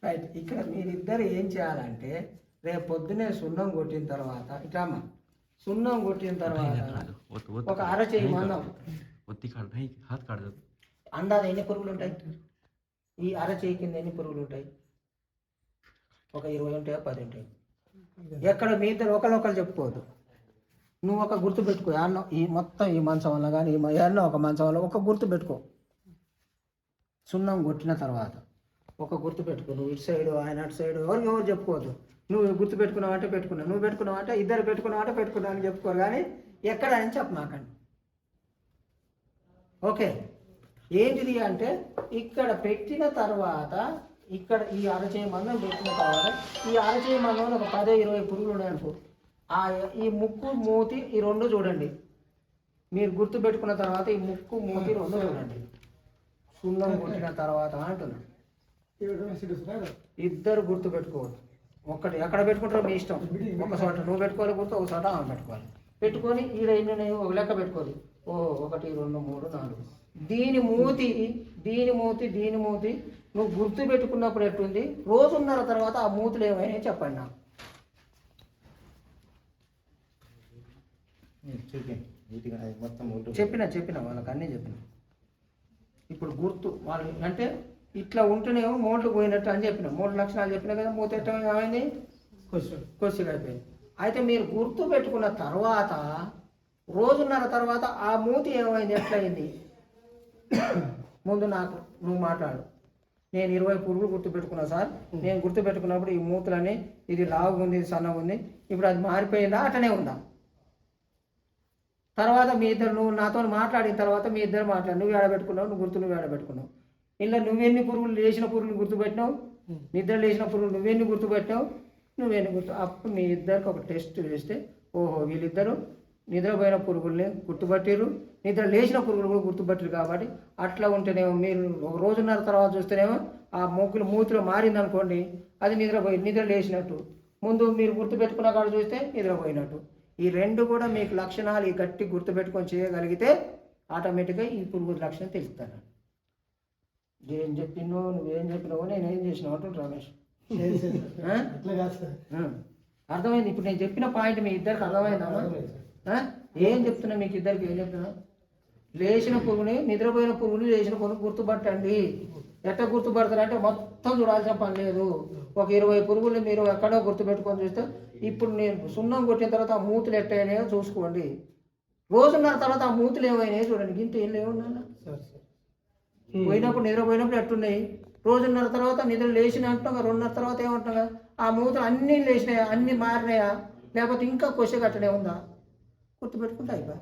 Right. ఇక్కడ మీరిద్దరు ఏం చేయాలంటే రేపు పొద్దునే సున్నం కొట్టిన తర్వాత ఇట్లా సున్నం కొట్టిన తర్వాత ఒక అరచేయి మందం అందాజ ఎన్ని పురుగులు ఉంటాయి? ఈ అరచేయి కింద ఎన్ని పురుగులు ఉంటాయి? ఒక 20 ఉంటాయో 10 ఉంటాయి. ఎక్కడ మీ ఇద్దరు ఒకరు చెప్పుకోవద్దు. నువ్వు ఒక గుర్తు పెట్టుకో, అన్న ఈ మొత్తం ఈ మంచం వల్ల కానీ ఎన్నో ఒక మంచం వల్ల ఒక గుర్తు పెట్టుకో. సున్నం కొట్టిన తర్వాత ఒక గుర్తు పెట్టుకో. నువ్వు ఇటు సైడు ఆయన అటు సైడు ఎవరు చెప్పుకోవద్దు. నువ్వు గుర్తు పెట్టుకున్నావు అంటే పెట్టుకున్నావు, నువ్వు పెట్టుకున్నావు అంటే ఇద్దరు పెట్టుకున్నావు అంటే పెట్టుకున్నావు అని చెప్పుకోరు, కానీ ఎక్కడ అని చెప్పమాకండి. ఓకే. ఏంటిది అంటే ఇక్కడ పెట్టిన తర్వాత ఇక్కడ ఈ అరచేయి మందం పెట్టిన తర్వాత ఈ అరచేయి మందంలో ఒక 10-20 పురుగులు ఉన్నాయనుకో, ఈ ముక్కు మూతి ఈ రెండు చూడండి. మీరు గుర్తు పెట్టుకున్న తర్వాత ఈ ముక్కు మూతి రెండు చూడండి. సున్నం కొట్టిన తర్వాత అంటున్నా. ఇద్దరు గుర్తు పెట్టుకోవద్దు. ఒక్కటి ఎక్కడ పెట్టుకుంటారో మీ ఇష్టం. ఒక చోట నువ్వు పెట్టుకోవాలి గుర్తు, ఒక చోట ఆమె పెట్టుకోవాలి. పెట్టుకొని ఈడ ఎన్ని ఒక లెక్క పెట్టుకోవాలి. 1 2 3 4. దీని మూతి నువ్వు గుర్తు పెట్టుకున్నప్పుడు ఎట్టుంది, రోజున్నర తర్వాత ఆ మూతులు ఏమైనా చెప్పండి నాకు. చెప్పిన వాళ్ళకి అన్నీ చెప్పిన. ఇప్పుడు గుర్తు వాళ్ళు అంటే ఇట్లా ఉంటేనేమో మోట్లు పోయినట్టు అని చెప్పిన. 3 లక్షణాలు చెప్పినా కదా. మూత ఎట్టడం ఏమైంది? కొద్దిగా అయిపోయింది. అయితే మీరు గుర్తు పెట్టుకున్న తర్వాత రోజున్నర తర్వాత ఆ మూతి ఏమైంది, ఎట్లయింది? ముందు నాకు నువ్వు మాట్లాడు. నేను 20 పురుగులు గుర్తు పెట్టుకున్నా సార్. నేను గుర్తు పెట్టుకున్నప్పుడు ఈ మూతులని ఇది లావుగా ఉంది, ఇది సన్నగా ఉంది. ఇప్పుడు అది మారిపోయిందా అటనే ఉందా? తర్వాత మీ ఇద్దరు నువ్వు నాతో మాట్లాడిన తర్వాత మీ ఇద్దరు మాట్లాడు. నువ్వు ఏడబెట్టుకున్నావు, నువ్వు ఏడబెట్టుకున్నావు. ఇలా నువ్వెన్ని పురుగులు లేచిన పురుగులు గుర్తుపెట్టినావు, నిద్ర లేచిన పురుగులు నువ్వెన్ని గుర్తుపెట్టినావు, అప్పుడు మీ ఇద్దరికి ఒక టెస్ట్ వేస్తే ఓహో వీళ్ళిద్దరు నిద్రపోయిన పురుగుల్ని గుర్తుపట్టిరు, నిద్ర లేచిన పురుగులు కూడా గుర్తుపట్టిరు. కాబట్టి అట్లా ఉంటేనేమో మీరు ఒక రోజున్నర తర్వాత చూస్తేనేమో ఆ మూతిలో మారిందనుకోండి, అది నిద్ర లేచినట్టు. ముందు మీరు గుర్తుపెట్టుకున్న కాడ చూస్తే నిద్రపోయినట్టు. ఈ రెండు కూడా మీకు లక్షణాలు ఈ గట్టి గుర్తుపెట్టుకొని చేయగలిగితే ఆటోమేటిక్గా ఈ పురుగు లక్షణం తెలుస్తాను. ఏం చెప్పినావు, నువ్వేం చెప్పినావు, నేనేం చేసినావు అంటుంటు రమేష్. అర్థమైంది? ఇప్పుడు నేను చెప్పిన పాయింట్ మీ ఇద్దరికి అర్థమైందమ్మా? ఏం చెప్తున్నా మీకు ఇద్దరికి? ఏం చెప్తున్నా? లేచిన పురుగుని, నిద్రపోయిన పురుగుని, లేచిన పురుగుని గుర్తుపట్టండి. ఎట్లా గుర్తుపడతారంటే మొత్తం చూడాల్సిన పని లేదు. ఒక 20 పురుగుల్ని మీరు ఎక్కడో గుర్తుపెట్టుకొని చూస్తే ఇప్పుడు నేను సున్నం కొట్టిన తర్వాత ఆ మూతులు ఎట్టయినాయో చూసుకోండి. రోజున్నర తర్వాత ఆ మూతులు ఏమైనాయో చూడండి. ఇంత ఏం లేవున్నా పోయినప్పుడు నిద్రపోయినప్పుడు ఎట్టున్నాయి, రోజున్నర తర్వాత నిద్ర లేచిన అంటున్నా, 2:30 తర్వాత ఏమంటున్నా, ఆ మూతలు అన్నీ లేచినాయా, అన్నీ మారినాయా, లేకపోతే ఇంకా కొస కట్టనే ఉందా? గుర్తుపెట్టుకుంటా అయిపోయి.